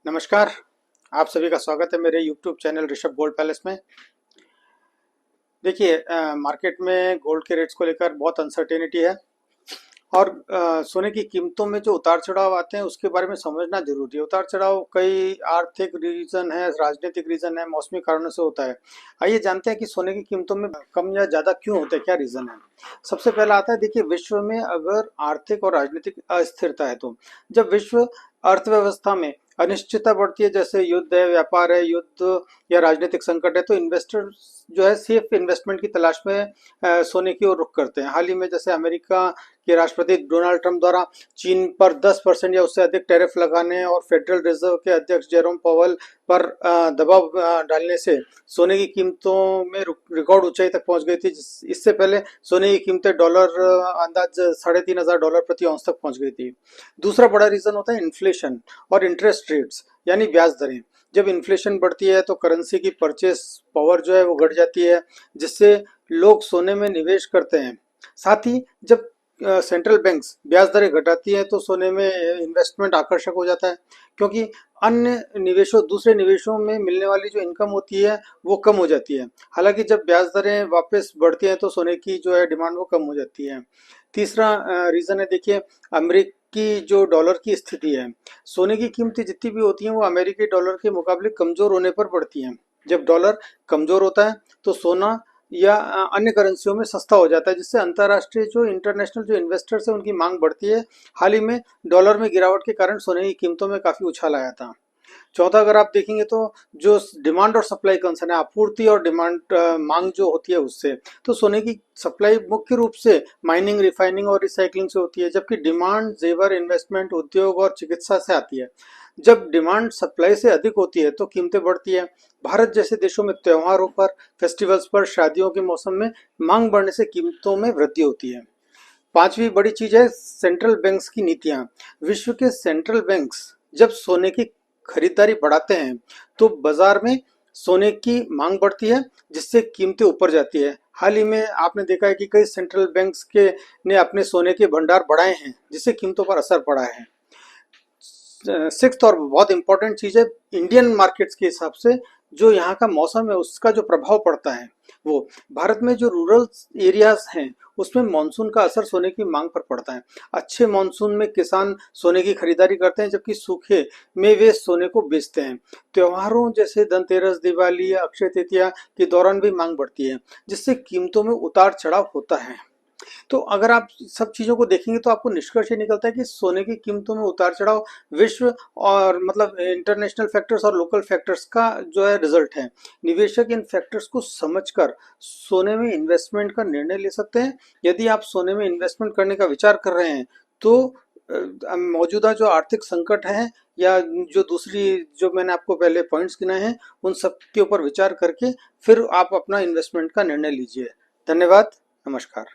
नमस्कार। आप सभी का स्वागत है मेरे YouTube channel Rishabh gold palace में। देखिए, मार्केट में गोल्ड के रेट्स को लेकर बहुत अनसर्टेनिटी है और सोने की कीमतों में जो उतार चढ़ाव आते हैं उसके बारे में समझना जरूरी है। उतार चढ़ाव कई आर्थिक रीजन है, राजनीतिक रीजन है, मौसमी कारणों से होता है। आइए जानते हैं कि सोने की कीमतों में कम या ज्यादा क्यों होता है, क्या रीजन है। सबसे पहला आता है, देखिए, विश्व में अगर आर्थिक और राजनीतिक अस्थिरता है तो जब विश्व अर्थव्यवस्था में अनिश्चितता बढ़ती है, जैसे युद्ध है, व्यापार है, युद्ध या राजनीतिक संकट है, तो इन्वेस्टर जो है सेफ इन्वेस्टमेंट की तलाश में सोने की ओर रुख करते हैं। हाल ही में जैसे अमेरिका के राष्ट्रपति डोनाल्ड ट्रंप द्वारा चीन पर 10% या उससे अधिक टैरिफ लगाने और फेडरल रिजर्व के अध्यक्ष जेरोम पावेल पर दबाव डालने से सोने की कीमतों में रिकॉर्ड ऊंचाई तक पहुंच गई थी। इससे पहले सोने की कीमतें डॉलर अंदाज $3,500 प्रति औंस तक पहुंच गई थी। दूसरा बड़ा रीजन होता है इन्फ्लेशन और इंटरेस्ट रेट्स यानी ब्याज दरें। जब इन्फ्लेशन बढ़ती है तो करेंसी की परचेस पावर जो है वो घट जाती है, जिससे लोग सोने में निवेश करते हैं। साथ ही जब सेंट्रल बैंक्स ब्याज दरें घटाती हैं तो सोने में इन्वेस्टमेंट आकर्षक हो जाता है, क्योंकि अन्य निवेशों दूसरे निवेशों में मिलने वाली जो इनकम होती है वो कम हो जाती है। हालांकि जब ब्याज दरें वापस बढ़ती हैं तो सोने की जो है डिमांड वो कम हो जाती है। तीसरा रीजन है, देखिए, अमेरिकी जो डॉलर की स्थिति है। सोने की कीमतें जितनी भी होती हैं वो अमेरिकी डॉलर के मुकाबले कमजोर होने पर बढ़ती हैं। जब डॉलर कमजोर होता है तो सोना या अन्य करेंसियों में सस्ता हो जाता है, जिससे अंतर्राष्ट्रीय जो इंटरनेशनल जो इन्वेस्टर्स है उनकी मांग बढ़ती है। हाल ही में डॉलर में गिरावट के कारण सोने की कीमतों में काफी उछाल आया था। चौथा, अगर आप देखेंगे तो जो डिमांड और सप्लाई कंसर्न है, आपूर्ति और डिमांड मांग जो होती है उससे, तो सोने की सप्लाई मुख्य रूप से माइनिंग, रिफाइनिंग और रिसाइकलिंग से होती है, जबकि डिमांड जेवर, इन्वेस्टमेंट, उद्योग और चिकित्सा से आती है। जब डिमांड सप्लाई से अधिक होती है तो कीमतें बढ़ती है। भारत जैसे देशों में त्योहारों पर, फेस्टिवल्स पर, शादियों के मौसम में मांग बढ़ने से कीमतों में वृद्धि होती है। पांचवी बड़ी चीज है सेंट्रल बैंक्स की नीतियां। विश्व के सेंट्रल बैंक्स जब सोने की खरीदारी बढ़ाते हैं तो बाजार में सोने की मांग बढ़ती है, जिससे कीमतें ऊपर जाती है। हाल ही में आपने देखा है कि कई सेंट्रल बैंक्स के ने अपने सोने के भंडार बढ़ाए हैं, जिससे कीमतों पर असर पड़ा है। सिक्स्थ और बहुत इंपॉर्टेंट चीज है, इंडियन मार्केट्स के हिसाब से जो यहाँ का मौसम है उसका जो प्रभाव पड़ता है वो भारत में जो रूरल एरियाज हैं उसमें मानसून का असर सोने की मांग पर पड़ता है। अच्छे मानसून में किसान सोने की खरीदारी करते हैं, जबकि सूखे में वे सोने को बेचते हैं। त्योहारों जैसे धनतेरस, दिवाली या अक्षय तृतीया के दौरान भी मांग बढ़ती है, जिससे कीमतों में उतार चढ़ाव होता है। तो अगर आप सब चीजों को देखेंगे तो आपको निष्कर्ष ये निकलता है कि सोने की कीमतों में उतार चढ़ाव विश्व और मतलब इंटरनेशनल फैक्टर्स और लोकल फैक्टर्स का जो है रिजल्ट है। निवेशक इन फैक्टर्स को समझकर सोने में इन्वेस्टमेंट का निर्णय ले सकते हैं। यदि आप सोने में इन्वेस्टमेंट करने का विचार कर रहे हैं तो मौजूदा जो आर्थिक संकट है या जो दूसरी जो मैंने आपको पहले पॉइंट्स गिनाए हैं उन सब के ऊपर विचार करके फिर आप अपना इन्वेस्टमेंट का निर्णय लीजिए। धन्यवाद। नमस्कार।